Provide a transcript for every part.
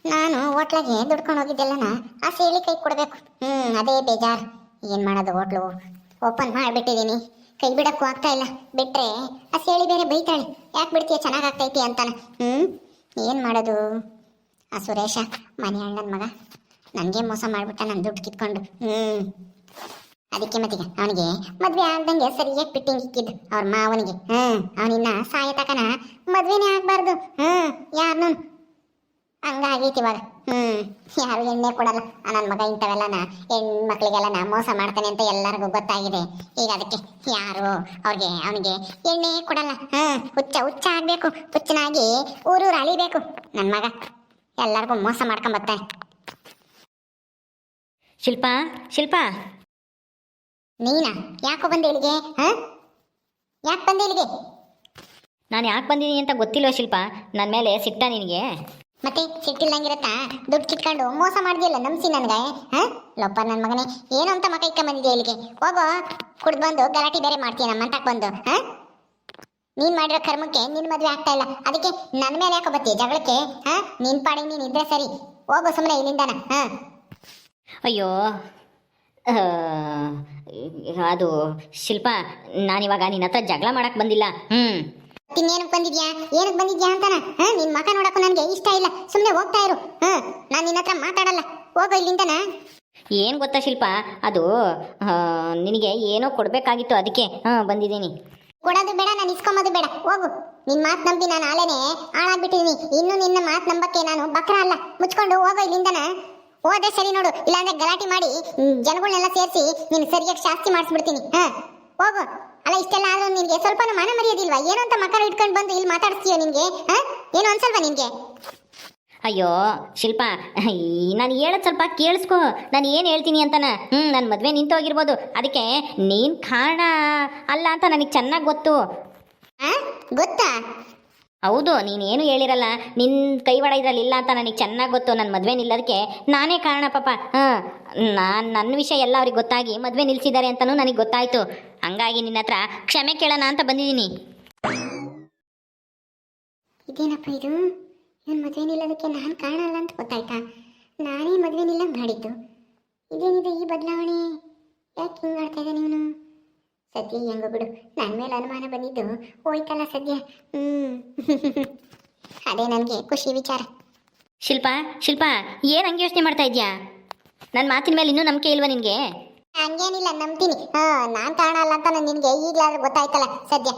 ನಾನು ಹೋಟ್ಲಾಗೆ ದುಡ್ಕೊಂಡು ಹೋಗಿದ್ದೆಲ್ಲನ ಆ ಸೇಳಿ ಕೈ ಕೊಡಬೇಕು. ಅದೇ ಬೇಜಾರು. ಏನು ಮಾಡೋದು, ಹೋಟ್ಲು ಓಪನ್ ಮಾಡಿಬಿಟ್ಟಿದ್ದೀನಿ, ಕೈ ಬಿಡಕ್ಕೂ ಆಗ್ತಾ ಇಲ್ಲ. ಬಿಟ್ಟರೆ ಆ ಸೇಳಿ ಬೇರೆ ಬೈತಾಳೆ, ಯಾಕೆ ಬಿಡ್ತೀಯ ಚೆನ್ನಾಗಾಗ್ತೈತಿ ಅಂತಾನೆ. ಏನು ಮಾಡೋದು. ಆ ಸುರೇಶ ಮನೆ ಅಣ್ಣನ ಮಗ ನನಗೆ ಮೋಸ ಮಾಡಿಬಿಟ್ಟ, ನನ್ನ ದುಡ್ಡು ಕಿತ್ಕೊಂಡು. ಅದಕ್ಕೆ ಮತ್ತೀಗ ಅವನಿಗೆ ಮದುವೆ ಆಗ್ದಂಗೆ ಸರಿಯಾಗಿ ಫಿಟ್ಟಿಂಗ್ ಇಕ್ಕಿದ್ದು ಅವ್ರ ಮಾವನಿಗೆ. ಅವನಿನ್ನ ಸಾಯ ತಕನ ಮದುವೆನೇ ಆಗಬಾರ್ದು. ಯಾರನ್ನೂ ಹಂಗಾಗೈತಿ ಇವಾಗ. ಯಾರು ಎಣ್ಣೆ ಕೊಡಲ್ಲ ನನ್ನ ಮಗ. ಇಂಥವೆಲ್ಲನ ಹೆಣ್ಮಕ್ಳಿಗೆಲ್ಲನ ಮೋಸ ಮಾಡ್ತಾನೆ ಅಂತ ಎಲ್ಲರಿಗೂ ಗೊತ್ತಾಗಿದೆ. ಈಗ ಅದಕ್ಕೆ ಯಾರು ಅವನಿಗೆ ಎಣ್ಣೆ ಕೊಡಲ್ಲ. ಹುಚ್ಚ ಆಗ್ಬೇಕು, ಹುಚ್ಚನಾಗಿ ಊರೂರು ಅಳಿಬೇಕು ನನ್ನ ಮಗ. ಎಲ್ಲರಿಗೂ ಮೋಸ ಮಾಡ್ಕೊಂಬರ್ತಾನೆ. ಶಿಲ್ಪಾ ನೀನಾ? ಯಾಕೋ ಬಂದೆ ಇಲ್ಲಿಗೆ? ಯಾಕೆ ಬಂದೆ ಇಲ್ಲಿಗೆ? ನಾನು ಯಾಕೆ ಬಂದಿದ್ದೀನಿ ಅಂತ ಗೊತ್ತಿಲ್ವ ಶಿಲ್ಪ? ನನ್ನ ಮೇಲೆ ಸಿಟ್ಟ ನಿನಗೆ? ಮತ್ತೆ ಸಿಟ್ಟಿಲ್ಲಂಗಿರತ್ತಾ? ದುಡ್ಡು ಕಿತ್ಕೊಂಡು ಮೋಸ ಮಾಡಿದೆಯಲ್ಲ ನಂಬಿಸಿ ನನಗೆ. ಲೊಪ್ಪ ನನ್ನ ಮಗನೇ, ಏನು ಅಂತ ಮಕ ಇಕ್ಕ ಬಂದಿದ್ಯಾ ಇಲ್ಲಿಗೆ? ಹೋಗೋ, ಕುಡ್ದು ಬಂದು ಗಲಾಟೆ ಬೇರೆ ಮಾಡ್ತೀಯ ನಮ್ಮ ಅಂತಕ್ಕೆ ಬಂದು. ನೀನು ಮಾಡಿರೋ ಕರ್ಮಕ್ಕೆ ನಿನ್ನ ಮದುವೆ ಆಗ್ತಾ ಇಲ್ಲ, ಅದಕ್ಕೆ ನನ್ನ ಮೇಲೆ ಯಾಕೋ ಬತ್ತೀಯ ಜಗಳಕ್ಕೆ? ನಿನ್ನ ಪಾಡಿಗೆ ನೀನು ಇದ್ರೆ ಸರಿ, ಹೋಗೋ ಸುಮ್ಮನೆ ಇಲ್ಲಿಂದಾನ. ಅಯ್ಯೋ, ಅದು ಶಿಲ್ಪ, ನಾನಿವಾಗ ನಿನ್ನ ಹತ್ರ ಜಗಳ ಮಾಡಕ್ಕೆ ಬಂದಿಲ್ಲ. ಇನ್ನೇನಕ್ಕೆ ಬಂದಿದ್ಯಾ? ಏನಕ್ಕೆ ಬಂದಿದ್ಯಾ ಅಂತಾನ? ನಿನ್ನ ಮಕ ನೋಡಕ್ಕೂ ನನಗೆ ಇಷ್ಟ ಇಲ್ಲ. ಸುಮ್ಮನೆ ಹೋಗ್ತಾ ಇರು. ನಾನು ನಿನ್ನ ಹತ್ರ ಮಾತಾಡಲ್ಲ, ಹೋಗೋ ಇಲ್ಲಿಂದನ. ಏನು ಗೊತ್ತಾ ಶಿಲ್ಪ, ಅದು ನಿನಗೆ ಏನೋ ಕೊಡಬೇಕಾಗಿತ್ತು, ಅದಕ್ಕೆ ಬಂದಿದ್ದೀನಿ. ಕೊಡೋದು ಬೇಡ, ನಾನು ಇಸ್ಕೊಂಬೋದು ಬೇಡ, ಹೋಗು. ನಿನ್ನ ಮಾತು ನಂಬಿ ನಾನು ಆಲೇನೆ ಹಾಳಾಗ್ಬಿಟ್ಟಿದ್ದೀನಿ. ಇನ್ನು ನಿನ್ನ ಮಾತು ನಂಬಕ್ಕೆ ನಾನು ಬಕ್ರ ಅಲ್ಲ. ಮುಚ್ಕೊಂಡು ಹೋಗೋ ಇಲ್ಲಿಂದನ. ಹೋದ್ರೆ ಸರಿ ನೋಡು, ಇಲ್ಲಾಂದ್ರೆ ಗಲಾಟೆ ಮಾಡಿ ಜನಗಳನ್ನೆಲ್ಲ ಸೇರಿಸಿ ನೀನು ಸರಿಯಾಗಿ ಶಾಸ್ತಿ ಮಾಡಿಸ್ಬಿಡ್ತೀನಿ. ಹೋಗು. ಅಲ್ಲ, ಇಷ್ಟೆಲ್ಲ ಆದ್ರೂ ನಿನ್ಗೆ ಸ್ವಲ್ಪನೂ ಮಾನ ಮರ್ಯಾದಿಲ್ವಾ? ಏನು ಅಂತ ಮಕ್ಕಳು ಇಟ್ಕೊಂಡು ಬಂದು ಇಲ್ಲಿ ಮಾತಾಡ್ತೀಯೋ? ನಿನ್ಗೆ ಏನು ಅನ್ಸಲ್ವಾ ನಿನ್ಗೆ? ಅಯ್ಯೋ ಶಿಲ್ಪ, ನಾನು ಹೇಳೋದು ಸ್ವಲ್ಪ ಕೇಳಿಸ್ಕೊ. ನಾನು ಏನು ಹೇಳ್ತೀನಿ ಅಂತಾನ. ನನ್ನ ಮದುವೆ ನಿಂತೋಗಿರ್ಬೋದು, ಅದಕ್ಕೆ ನೀನು ಕಾರಣ ಅಲ್ಲ ಅಂತ ನನಗೆ ಚೆನ್ನಾಗಿ ಗೊತ್ತು. ಗೊತ್ತಾ? ಹೌದು, ನೀನೇನು ಹೇಳಿರಲ್ಲ, ನಿನ್ನ ಕೈವಾಡ ಇದ್ರಲ್ಲಿ ಇಲ್ಲ ಅಂತ ನನಗೆ ಚೆನ್ನಾಗಿ ಗೊತ್ತು. ನನ್ನ ಮದುವೆ ನಿಲ್ಲೋದಕ್ಕೆ ನಾನೇ ಕಾರಣ ಪಾಪ. ನನ್ನ ವಿಷಯ ಎಲ್ಲ ಅವ್ರಿಗೆ ಗೊತ್ತಾಗಿ ಮದುವೆ ನಿಲ್ಲಿಸಿದ್ದಾರೆ ಅಂತಲೂ ನನಗೆ ಗೊತ್ತಾಯಿತು. ಹಂಗಾಗಿ ನಿನ್ನ ಹತ್ರ ಕ್ಷಮೆ ಕೇಳೋಣ ಅಂತ ಬಂದಿದ್ದೀನಿ. ಇದೇನಪ್ಪ ಇದು? ಇವನು ಮದುವೆ ನಿಲ್ಲೋದಕ್ಕೆ ನಾನು ಕಾರಣ ಅಲ್ಲ ಅಂತ ಗೊತ್ತಾಯ್ತಾ? ನಾನೇ ಮದುವೆ ನಿಲ್ಲಂಗೆ ಮಾಡಿದ್ದು. ಇದೇನಿದೆ ಈ ಬದಲಾವಣೆ? ಯಾಕೆ ಹಿಂಗೆ ಮಾಡ್ತಾ ಇದ್ದಾನೆ ಇವನು? ಸದ್ಯ ಹೆಂಗೋ ಬಿಡು, ನನ್ನ ಮೇಲೆ ಅನುಮಾನ ಬಂದಿದ್ದು ಹೋಯ್ತಲ್ಲ ಸದ್ಯ. ಅದೇ ನನಗೆ ಖುಷಿ ವಿಚಾರ. ಶಿಲ್ಪ, ಏನು ಹಂಗೆ ಯೋಚನೆ ಮಾಡ್ತಾ ಇದೆಯಾ? ನನ್ನ ಮಾತಿನ ಮೇಲೆ ಇನ್ನೂ ನಂಬಿಕೆ ಇಲ್ವಾ ನಿನಗೆ? ಹಂಗೇನಿಲ್ಲ, ನಂಬ್ತೀನಿ. ನಾನು ಕಾರಣ ಅಲ್ಲ ಅಂತ ನಿನಗೆ ಈಗಲಾದ್ರೂ ಗೊತ್ತಾಯ್ತಲ್ಲ ಸದ್ಯ.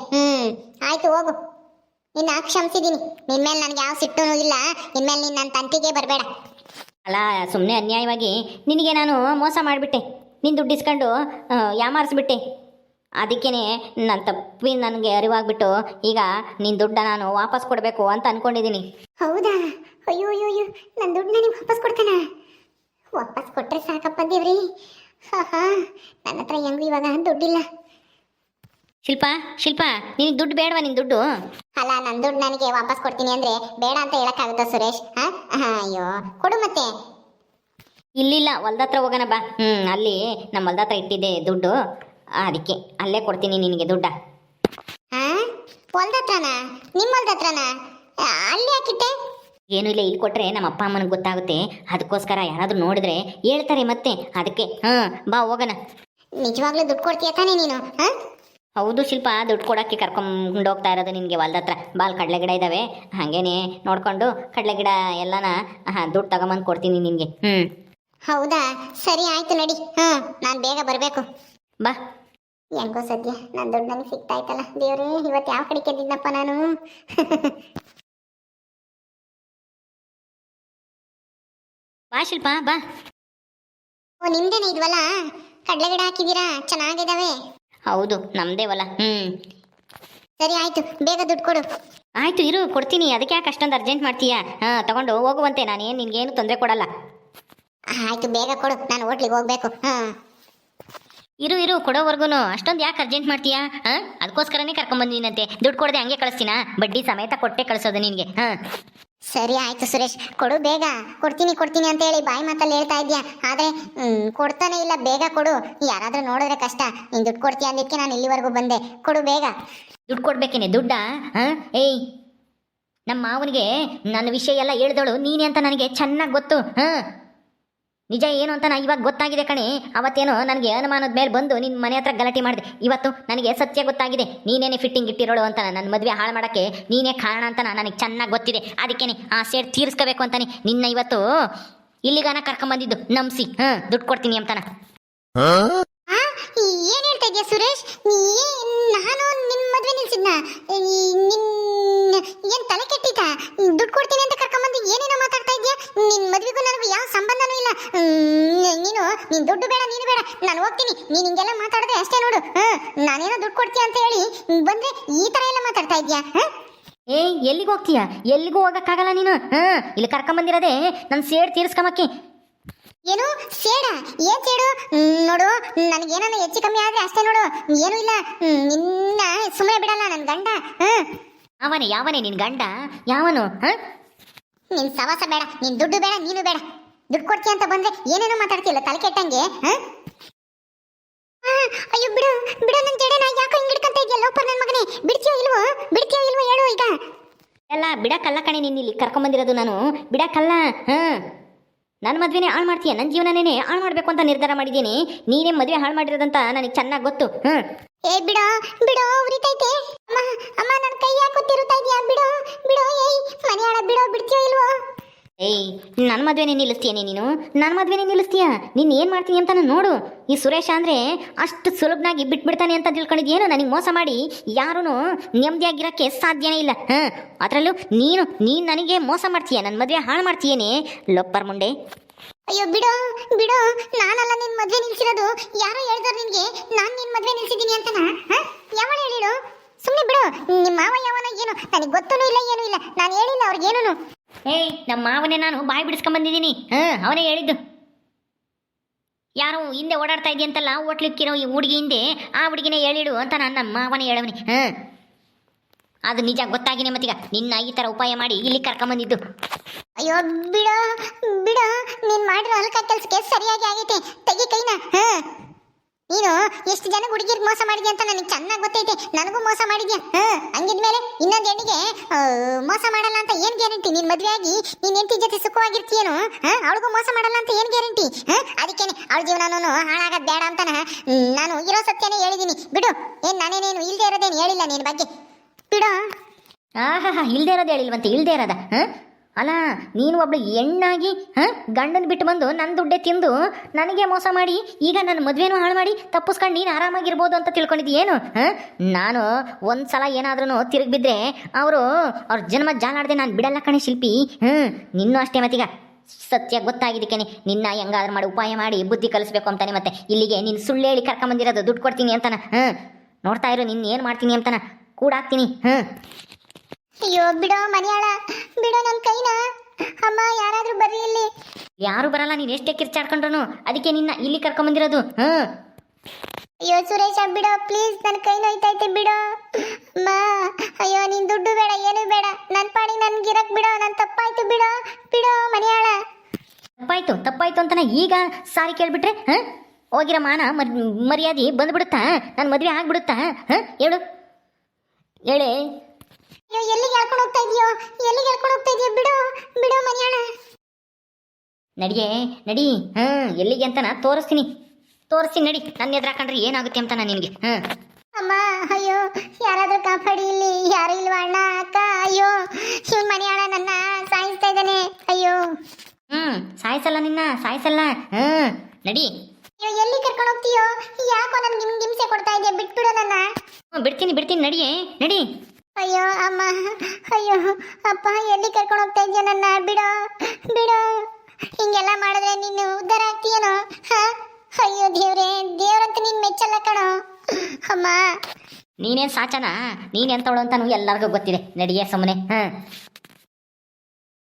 ಆಯ್ತು, ಹೋಗು. ನಿನ್ನ ಕ್ಷಮಿಸಿದ್ದೀನಿ. ನಿನ್ನ ಮೇಲೆ ನನಗೆ ಯಾವ ಸಿಟ್ಟೂ ಇಲ್ಲ. ನಿನ್ನ ಮೇಲೆ ನೀನು ನನ್ನ ತಂತಿಗೆ ಬರಬೇಡ. ಅಲ್ಲ, ಸುಮ್ಮನೆ ಅನ್ಯಾಯವಾಗಿ ನಿನಗೆ ನಾನು ಮೋಸ ಮಾಡಿಬಿಟ್ಟೆ. ನಿನ್ನ ದುಡ್ಡು ಇಸ್ಕೊಂಡು ಯಾಮಾರಿಸ್ಬಿಟ್ಟೆ. ಅದಕ್ಕೇ ನನ್ನ ತಪ್ಪಿ ನನಗೆ ಅರಿವಾಗ್ಬಿಟ್ಟು ಈಗ ನಿನ್ನ ದುಡ್ಡ ನಾನು ವಾಪಸ್ ಕೊಡಬೇಕು ಅಂತ ಅಂದ್ಕೊಂಡಿದ್ದೀನಿ. ಹೌದಾ? ಅಯ್ಯೋ ಅಯ್ಯೋ ಅಯ್ಯೋ, ನನ್ನ ದುಡ್ಡು ನನಗೆ ವಾಪಸ್ ಕೊಡ್ತಾನ? ವಾಪಸ್ ಕೊಟ್ಟರೆ ಸಾಕಪ್ಪ ದೇವ್ರಿ. ನನ್ನ ಹತ್ರ ಹೆಂಗೂ ಇವಾಗ ದುಡ್ಡಿಲ್ಲ. ಶಿಲ್ಪ, ನಿನಗೆ ದುಡ್ಡು ಬೇಡವಾ? ನಿನ್ನ ದುಡ್ಡು ಅಲ್ಲ, ನನ್ನ ದುಡ್ಡು ನನಗೆ ವಾಪಸ್ ಕೊಡ್ತೀನಿ ಅಂದರೆ ಬೇಡ ಅಂತ ಹೇಳೋಕ್ಕಾಗುತ್ತಾ ಸುರೇಶ್? ಅಯ್ಯೋ, ಕೊಡು ಮತ್ತೆ. ಇಲ್ಲಿಲ್ಲ, ಹೊಲ್ದ ಹತ್ರ ಹೋಗೋಣ ಬಾ. ಅಲ್ಲಿ ನಮ್ಮ ಹೊಲ್ದ ಹತ್ರ ಇಟ್ಟಿದ್ದೆ ದುಡ್ಡು, ಅದಕ್ಕೆ ಅಲ್ಲೇ ಕೊಡ್ತೀನಿ ನಿನಗೆ ದುಡ್ಡ. ಹೊಲ್ದ ಹತ್ರನಾ? ನಿಮ್ಮ ಹೊಲ್ದ ಹತ್ರನಾ? ಅಲ್ಲಿ ಹಾಕಿಟ್ಟೆ? ಏನೂ ಇಲ್ಲ, ಇಲ್ಲಿ ಕೊಟ್ಟರೆ ನಮ್ಮ ಅಪ್ಪ ಅಮ್ಮನಿಗೆ ಗೊತ್ತಾಗುತ್ತೆ. ಅದಕ್ಕೋಸ್ಕರ ಯಾರಾದರೂ ನೋಡಿದ್ರೆ ಹೇಳ್ತಾರೆ ಮತ್ತೆ, ಅದಕ್ಕೆ. ಬಾ ಹೋಗೋಣ. ನಿಜವಾಗ್ಲೂ ದುಡ್ಡು ಕೊಡ್ತೀಯ ತಾನೇ ನೀನು? ಹೌದು ಶಿಲ್ಪ, ದುಡ್ಡು ಕೊಡೋಕ್ಕೆ ಕರ್ಕೊಂಡು ಹೋಗ್ತಾ ಇರೋದು ನಿನಗೆ ಹೊಲ್ದ ಹತ್ರ. ಬಾಲ್ ಕಡಲೆ ಗಿಡ ಇದ್ದಾವೆ, ಹಾಗೇನೆ ನೋಡ್ಕೊಂಡು ಕಡಲೆ ಗಿಡ ಎಲ್ಲನ ದುಡ್ಡು ತಗೊಂಬಂದು ಕೊಡ್ತೀನಿ ನಿನಗೆ. ಹೌದಾ? ಸರಿ ಆಯ್ತು, ನಡಿ. ನಾನು ಬೇಗ ಬರಬೇಕು. ಬಾ. ಹೆಂಗೋ ಸದ್ಯ ನನ್ನ ದುಡ್ಡು ನನಗೆ ಸಿಗ್ತಾ ಇತ್ತಲ್ಲ. ದೇವ್ರೇ, ಇವತ್ತು ಯಾವ ಕಡೆ ಕೆದ್ದಿದ್ದಪ್ಪ ನಾನು. ಬಾ ಶಿಲ್ಪ, ಬಾ. ಓ, ನಿಮ್ದೇನೆ ಇದ್ವಲ್ಲ ಕಡಲೆ ಗಿಡ ಹಾಕಿದ್ದೀರಾ? ಚೆನ್ನಾಗಿದ್ದಾವೆ. ಹೌದು, ನಮ್ದೇ ಹೊಲ. ಸರಿ ಆಯ್ತು, ಬೇಗ ದುಡ್ಡು ಕೊಡು. ಆಯ್ತು, ಇರು, ಕೊಡ್ತೀನಿ. ಅದಕ್ಕೆ ಯಾಕೆ ಅಷ್ಟೊಂದು ಅರ್ಜೆಂಟ್ ಮಾಡ್ತೀಯಾ? ತಗೊಂಡು ಹೋಗುವಂತೆ, ನಾನೇನು ನಿನ್ಗೇನು ತೊಂದರೆ ಕೊಡಲ್ಲ. ಆಯ್ತು, ಬೇಗ ಕೊಡು, ನಾನು ಹೋಟ್ಲಿಗೆ ಹೋಗ್ಬೇಕು. ಇರು ಕೊಡೋವರೆಗೂ ಅಷ್ಟೊಂದು ಯಾಕೆ ಅರ್ಜೆಂಟ್ ಮಾಡ್ತೀಯಾ? ಅದಕ್ಕೋಸ್ಕರನೇ ಕರ್ಕೊಂಬಂದಿನಂತೆ. ದುಡ್ಡು ಕೊಡದೆ ಹಂಗೆ ಕಳಿಸ್ತೀನಾ? ಬಡ್ಡಿ ಸಮೇತ ಕೊಟ್ಟೆ ಕಳಿಸೋದು ನಿನಗೆ. ಸರಿ ಆಯ್ತು ಸುರೇಶ್, ಕೊಡು ಬೇಗ. ಕೊಡ್ತೀನಿ ಅಂತ ಹೇಳಿ ಬಾಯಿ ಮಾತಲ್ಲಿ ಹೇಳ್ತಾ ಇದ್ಯಾ, ಆದರೆ ಕೊಡ್ತಾನೆ ಇಲ್ಲ. ಬೇಗ ಕೊಡು, ಯಾರಾದರೂ ನೋಡಿದ್ರೆ ಕಷ್ಟ. ನೀನು ದುಡ್ಡು ಕೊಡ್ತೀಯ ಅಂದಿದ್ದಕ್ಕೆ ನಾನು ಇಲ್ಲಿವರೆಗೂ ಬಂದೆ. ಕೊಡು ಬೇಗ. ದುಡ್ಡು ಕೊಡ್ಬೇಕೇನೆ? ದುಡ್ಡಾ? ಏಯ್, ನಮ್ಮ ಮಾವನಿಗೆ ನನ್ನ ವಿಷಯ ಎಲ್ಲ ಹೇಳಿದವಳು ನೀನೇ ಅಂತ ನನಗೆ ಚೆನ್ನಾಗಿ ಗೊತ್ತು. ನಿಜ ಏನು ಅಂತ ಇವಾಗ ಗೊತ್ತಾಗಿದೆ ಕಣೆ. ಅವತ್ತೇನೋ ನನಗೆ ಅನುಮಾನದ ಮೇಲೆ ಬಂದು ನಿನ್ನ ಮನೆ ಹತ್ರ ಗಲಾಟೆ ಮಾಡಿದೆ. ಇವತ್ತು ನನಗೆ ಸತ್ಯ ಗೊತ್ತಾಗಿದೆ, ನೀನೇನೆ ಫಿಟ್ಟಿಂಗ್ ಇಟ್ಟಿರೋಳು ಅಂತ. ನನ್ನ ಮದುವೆ ಹಾಳು ಮಾಡೋಕ್ಕೆ ನೀನೇ ಕಾರಣ ಅಂತ ನನಗೆ ಚೆನ್ನಾಗಿ ಗೊತ್ತಿದೆ. ಅದಕ್ಕೇನೆ ಆ ಸೇಡ್ ತೀರಿಸ್ಕೋಬೇಕು ಅಂತಾನೆ ನಿನ್ನ ಇವತ್ತು ಇಲ್ಲಿಗಾನ ಕರ್ಕೊಂಬಂದಿದ್ದು ನಂಬಿಸಿ. ದುಡ್ಡು ಕೊಡ್ತೀನಿ ಅಂತಾನ. ಏನ್ ಹೇಳ್ತಾ ಇದೀಯ ಸುರೇಶ್? ನಾನು ನಿನ್ ಮದ್ವೆ ನಿಲ್ಸಿದ್ನ? ಏನ್ ತಲೆ ಕೆಟ್ಟಿತಾ? ದುಡ್ಡು ಕೊಡ್ತೀನಿ ಅಂತ ಕರ್ಕೊಂಬಂದು ಏನೇನೋ ಮಾತಾಡ್ತಾ ಇದ್ಯಾ? ನಿನ್ ಮದ್ವೆಗೂ ನನಗೂ ಯಾವ ಸಂಬಂಧನೂ ಇಲ್ಲ. ನೀನ್ ದುಡ್ಡು ಬೇಡ, ನೀನು ಬೇಡ, ನಾನು ಹೋಗ್ತೀನಿ. ನೀನ್ ಹಿಂಗೆಲ್ಲ ಮಾತಾಡದೆ ಅಷ್ಟೇ ನೋಡು. ನಾನೇನೋ ದುಡ್ಡು ಕೊಡ್ತೀಯ ಅಂತ ಹೇಳಿ ಬಂದ್ರೆ ಈ ತರ ಎಲ್ಲ ಮಾತಾಡ್ತಾ ಇದ್ಯಾ? ಎಲ್ಲಿಗೆ ಹೋಗ್ತೀಯಾ? ಎಲ್ಲಿಗೂ ಹೋಗಕ್ಕಾಗಲ್ಲ ನೀನು. ಇಲ್ಲಿ ಕರ್ಕೊಂಬಂದಿರೋದೇ ನನ್ನ ಸೇಡ್ ತೀರಿಸ್ಕೊಂಬಕ್ಕೆ. ಏನು ಸೇಡ? ಏನ್ ಸೇಡು? ನೋಡು, ನನಗೇನಾನ ಹೆಚ್ಚು ಕಮ್ಮಿ ಆದ್ರೆ ಅಷ್ಟೇ ನೋಡು, ಏನೂ ಇಲ್ಲ. ನಿನ್ನ ಸುಮ್ಮನೆ ಬಿಡಲ್ಲ ನನ್ನ ಗಂಡ. ಯಾವನೇ ನಿನ್ ಗಂಡ? ಯಾವನು? ನಿನ್ ಸವಾಸ ಬೇಡ, ನಿನ್ ದುಡ್ಡು ಬೇಡ, ನೀನು ಬೇಡ. ದುಡ್ಡು ಕೊಡ್ತೀಯ ಅಂತ ಬಂದ್ರೆ ಏನೇನೋ ಮಾತಾಡ್ತಿಲ್ಲ ತಲೆ ಕೆಟ್ಟಂಗೆ. ಅಯ್ಯೋ ಬಿಡು ಬಿಡು, ನನ್ನ ಜಡೆನ ಯಾಕೋ ಹಿಂಗ್ ಹಿಡ್ಕೊಂತ ಇದೆಯಾ? ಲೋಪರ್ ನನ್ನ ಮಗನೇ, ಬಿಡ್ತೀಯೋ ಇಲ್ವೋ ಹೇಳು ಈಗ. ಎಲ್ಲ ಬಿಡಕ್ಕಲ್ಲ ಕಣೆ, ನಿನ್ನ ಇಲ್ಲಿ ಕರ್ಕೊಂಬಂದಿರೋದು ನಾನು ಬಿಡಕ್ಕಲ್ಲ. ನನ್ನ ಮದುವೆನೇ ಹಾಳು ಮಾಡ್ತೀಯ, ನನ್ನ ಜೀವನನೇ ಹಾಳು ಮಾಡಬೇಕು ಅಂತ ನಿರ್ಧಾರ ಮಾಡಿದ್ದೀನಿ. ನೀನೇ ಮದುವೆ ಹಾಳು ಮಾಡಿರೋದಂತ ನನಗೆ ಚೆನ್ನಾಗಿ ಗೊತ್ತು. ಏ ಬಿಡೋ ಬಿಡೋ, ಉರಿತೈತೆ. ಅಮ್ಮ ನನ್ನ ಕೈ ಯಾಕೋ ತಿರುತ್ತಾ ಇದೆಯಾ? ಬಿಡೋ ಬಿಡೋ, ಏಯ್ ಮನೆಯಾಳ ಬಿಡೋ, ಬಿಡ್ತೀಯೋ ಇಲ್ವೋ? ನನ್ನ ಮದುವೆನೇ ನಿಲ್ಲಿಸ್ತೀಯ ನೀನು? ನನ್ನ ಮದುವೆನೇ ನಿಲ್ಲಿಸ್ತೀಯ? ನೀನು ಏನು ಮಾಡ್ತೀನಿ ಅಂತ ನಾನು ನೋಡು. ಈ ಸುರೇಶ ಅಂದರೆ ಅಷ್ಟು ಸುಲಭನಾಗಿ ಬಿಟ್ಬಿಡ್ತಾನೆ ಅಂತ ತಿಳ್ಕೊಂಡಿದ್ದೇನು? ನನಗೆ ಮೋಸ ಮಾಡಿ ಯಾರೂ ನೆಮ್ಮದಿಯಾಗಿರೋಕ್ಕೆ ಸಾಧ್ಯನೇ ಇಲ್ಲ. ಅದರಲ್ಲೂ ನೀನು ನನಗೆ ಮೋಸ ಮಾಡ್ತೀಯ, ನನ್ನ ಮದುವೆ ಹಾಳು ಮಾಡ್ತೀಯೇನೆ ಲೊಪ್ಪರ್ ಮುಂಡೆ. ಅಯ್ಯೋ ಬಿಡೋ ಬಿಡೋ, ನಾನಲ್ಲ ನಿನ್ ಮದ್ವೆ ನಿಲ್ಸಿರೋದು. ಯಾರೋ ಹೇಳಿದ್ರು ನಿನ್ಗೆ ನಾನ್ ನಿನ್ ಮದ್ವೆ ನಿಲ್ಸಿದ್ದೀನಿ ಅಂತನಾ? ಯಾವಳ ಹೇಳಿಳು? ಸುಮ್ಮನೆ ಬಿಡು. ನಿಮ್ಮ ಮಾವ ಯಾವನ ಏನು ನನಗೆ ಗೊತ್ತೂ ಇಲ್ಲ, ಏನೂ ಇಲ್ಲ. ನಾನು ಹೇಳಿಲ್ಲ ಅವ್ರಿಗೇನು. ನಮ್ಮ ಮಾವನೇ ನಾನು ಬಾಯಿ ಬಿಡಿಸ್ಕೊಂಬಂದಿದ್ದೀನಿ. ಅವನೇ ಹೇಳಿದ್ದು. ಯಾರು ಹಿಂದೆ ಓಡಾಡ್ತಾ ಇದೆಯಂತಲ್ಲ ಹೋಟ್ಲಿಕ್ಕಿರೋ ಈ ಹುಡುಗಿ ಹಿಂದೆ, ಆ ಹುಡುಗಿನೇ ಹೇಳಿಡು ಅಂತ ನಮ್ಮ ಮಾವನೇ ಹೇಳವನಿ. ಅದು ನಿಜ ಗೊತ್ತಾಗಿನೇ ಮತ್ತೀಗ ನಿನ್ನ ಈ ಥರ ಉಪಾಯ ಮಾಡಿ ಇಲ್ಲಿ ಕರ್ಕೊಂಬಂದಿದ್ದು. ಅಯ್ಯೋ ಬಿಡೋ ಬಿಡೋ, ನೀನ್ ಮಾಡಿರೋ ಅಲ್ಕ ಕೆಲ್ಸಕ್ಕೆ ಸರಿಯಾಗಿ ಆಗೈತೆ. ತೆಗಿ ಕೈನ. ನೀನು ಎಷ್ಟು ಜನ ಹುಡುಗಿರ್ ಮೋಸ ಮಾಡಿದ್ಯಾ ಅಂತ ನನಗೆ ಚೆನ್ನಾಗಿ ಗೊತ್ತೈತೆ. ನನಗೂ ಮೋಸ ಮಾಡಿದ್ಯಾ. ಹಂಗಿದ್ಮೇಲೆ ಇನ್ನೊಂದು ಹೆಣ್ಣಿಗೆ ಮೋಸ ಮಾಡಲ್ಲ ಅಂತ ಏನ್ ಗ್ಯಾರಂಟಿ? ನಿನ್ ಮದ್ವೆ ಆಗಿ ನೀನ್ ಹೆಂಡತಿ ಜೊತೆ ಸುಖವಾಗಿರ್ತೀಯೇನು? ಅವಳಿಗೂ ಮೋಸ ಮಾಡಲ್ಲ ಅಂತ ಏನ್ ಗ್ಯಾರಂಟಿ? ಅದಕ್ಕೇನೆ ಅವಳ ಜೀವನನೂ ಹಾಳಾಗದ್ ಬೇಡ ಅಂತ ನಾನು ಇರೋ ಸತ್ಯನೇ ಹೇಳಿದೀನಿ. ಬಿಡು. ಏನ್ ನಾನೇನೇನು ಇಲ್ದೇ ಇರೋದೇನು ಹೇಳಿಲ್ಲ ನಿನ್ ಬಗ್ಗೆ. ಬಿಡು. ಇಲ್ದೇ ಇರೋದು ಹೇಳಿಲ್ವಂತೆ? ಇಲ್ದೇ ಇರೋದ? ಅಲ್ಲ, ನೀನು ಒಬ್ಳು ಹೆಣ್ಣಾಗಿ ಗಂಡನ ಬಿಟ್ಟು ಬಂದು ನನ್ನ ದುಡ್ಡೇ ತಿಂದು ನನಗೆ ಮೋಸ ಮಾಡಿ ಈಗ ನನ್ನ ಮದುವೆನೂ ಹಾಳು ಮಾಡಿ ತಪ್ಪಿಸ್ಕೊಂಡು ನೀನು ಆರಾಮಾಗಿರ್ಬೋದು ಅಂತ ತಿಳ್ಕೊಂಡಿದ್ದೀಯೇನು? ನಾನು ಒಂದು ಸಲ ಏನಾದ್ರೂ ತಿರುಗಿ ಬಿದ್ದರೆ ಅವ್ರ ಜನ್ಮ ಜಾಲಾಡದೆ ನಾನು ಬಿಡಲ್ಲ ಕಣೆ ಶಿಲ್ಪಿ. ನಿನ್ನೂ ಅಷ್ಟೇ ಮತ್ತೀಗ ಸತ್ಯ ಗೊತ್ತಾಗಿದ್ದಕ್ಕೇನೆ ನಿನ್ನ ಹೆಂಗಾದ್ರೂ ಮಾಡಿ ಉಪಾಯ ಮಾಡಿ ಬುದ್ಧಿ ಕಲಿಸ್ಬೇಕು ಅಂತಾನೆ. ಮತ್ತೆ ಇಲ್ಲಿಗೆ ನೀನು ಸುಳ್ಳು ಹೇಳಿ ಕರ್ಕೊಂಬಂದಿರೋದು ದುಡ್ಡು ಕೊಡ್ತೀನಿ ಅಂತಾನ. ನೋಡ್ತಾ ಇರು ನಿನ್ನ ಏನು ಮಾಡ್ತೀನಿ ಅಂತಾನ ಕೂಡಾಕ್ತೀನಿ. ಅಯ್ಯೋ ಬಿಡೋ ಮನೆಯಾಳ, ಬಿಡೋ ನನ್ನ ಕೈನ. ಅಮ್ಮ ಯಾರಾದ್ರೂ ಬರ್ರಿ ಇಲ್ಲಿ. ಯಾರು ಬರಲ್ಲ, ನೀನು ಎಷ್ಟೇ ಕಿರ್ಚಾಡ್ಕೊಂಡ್ರು. ಅದಕ್ಕೆ ನಿನ್ನ ಇಲ್ಲಿ ಕರ್ಕೊಂಬಂದಿರೋದು. ಅಯ್ಯೋ ಸುರೇಶ ಬಿಡೋ ಪ್ಲೀಸ್, ನನ್ನ ಕೈ ನೋಯ್ತೈತೆ ಬಿಡೋ. ಅಮ್ಮ ಅಯ್ಯೋ ನೀನ್ ದುಡ್ಡು ಬೇಡ, ಏನು ಬೇಡ, ನನ್ನ ಪಾಡಿ ನನ್ಗಿರಕ್ ಬಿಡೋ. ನನ್ ತಪ್ಪಾಯ್ತು ಬಿಡೋ ಬಿಡೋ ಮನೆಯಾಳ. ತಪ್ಪಾಯ್ತು ಅಂತಾನೆ ಈಗ ಸಾರಿ ಕೇಳ್ಬಿಟ್ರೆ ಹೋಗಿರೋ ಮಾನ ಮರ್ಯಾದೆ ಬಂದ್ಬಿಡುತ್ತಾ? ನನ್ನ ಮದುವೆ ಆಗ್ಬಿಡುತ್ತಾ? ಹೇಳು ಹೇಳೇ. ಅಯ್ಯೋ ಎಲ್ಲಿಗೆ ಹೇಳ್ಕೊಂಡು ಹೋಗ್ತಾ ಇದೆಯೋ? ಬಿಡೋ ಬಿಡೋ ಮನೆಯಾಳ. ನಡಿ. ಎಲ್ಲಿಗೆ ಅಂತ ತೋರಿಸ್ತೀನಿ ನಡಿ. ನನ್ನ ಎದುರು ಹಾಕೊಂಡ್ರೆ ಏನಾಗುತ್ತೆ ಅಂತ ನಾನು ನಿನಗೆ. ಅಮ್ಮ ಅಯ್ಯೋ ಯಾರಾದ್ರೂ ಕಾಪಾಡಿ, ಇಲ್ಲಿ ಯಾರು ಇಲ್ವಾ ಅಣ್ಣ ಅಕ್ಕ? ಅಯ್ಯೋ ಶಿವ ಮನೆಯಾಳ ನನ್ನ ಸಾಯಿಸ್ತಾ ಇದ್ದಾನೆ. ಅಯ್ಯೋ ಸಾಯಿಸಲ್ಲ ನಿನ್ನ, ಸಾಯಿಸಲ್ಲ. ನಡಿ. ಅಯ್ಯೋ ಎಲ್ಲಿ ಕರ್ಕೊಂಡು ಹೋಗ್ತೀಯೋ? ಯಾಕೋ ನನ್ಗೆ ಹಿಂಸೆ ಕೊಡ್ತಾ ಇದೆಯಾ? ಬಿಟ್ಬಿಡು ನನ್ನ. ಬಿಡ್ತೀನಿ ನಡಿ. ಅಯ್ಯೋ ಅಮ್ಮ, ಅಯ್ಯೋ ಅಪ್ಪ, ಎಲ್ಲಿ ಕರ್ಕೊಂಡು ಹೋಗ್ತಾ ಇದೆಯಾ ನನ್ನ? ಬಿಡೋ ಹಿಂಗೆಲ್ಲ ಮಾಡಿದ್ರೆ ನೀನು ಉದ್ಧಾರ ಆಗ್ತೀಯನೋ? ಅಯ್ಯೋ ದೇವ್ರಂತ ನೀನ್ ಮೆಚ್ಚಲ್ಲ ಕಣೋ ಅಮ್ಮ. ನೀನೇನ್ ಸಾಚನ, ನೀನೆಂತವಳು ಅಂತಾನು ಎಲ್ಲರಿಗೂ ಗೊತ್ತಿದೆ. ನಡಿಯೇ ಸುಮ್ಮನೆ.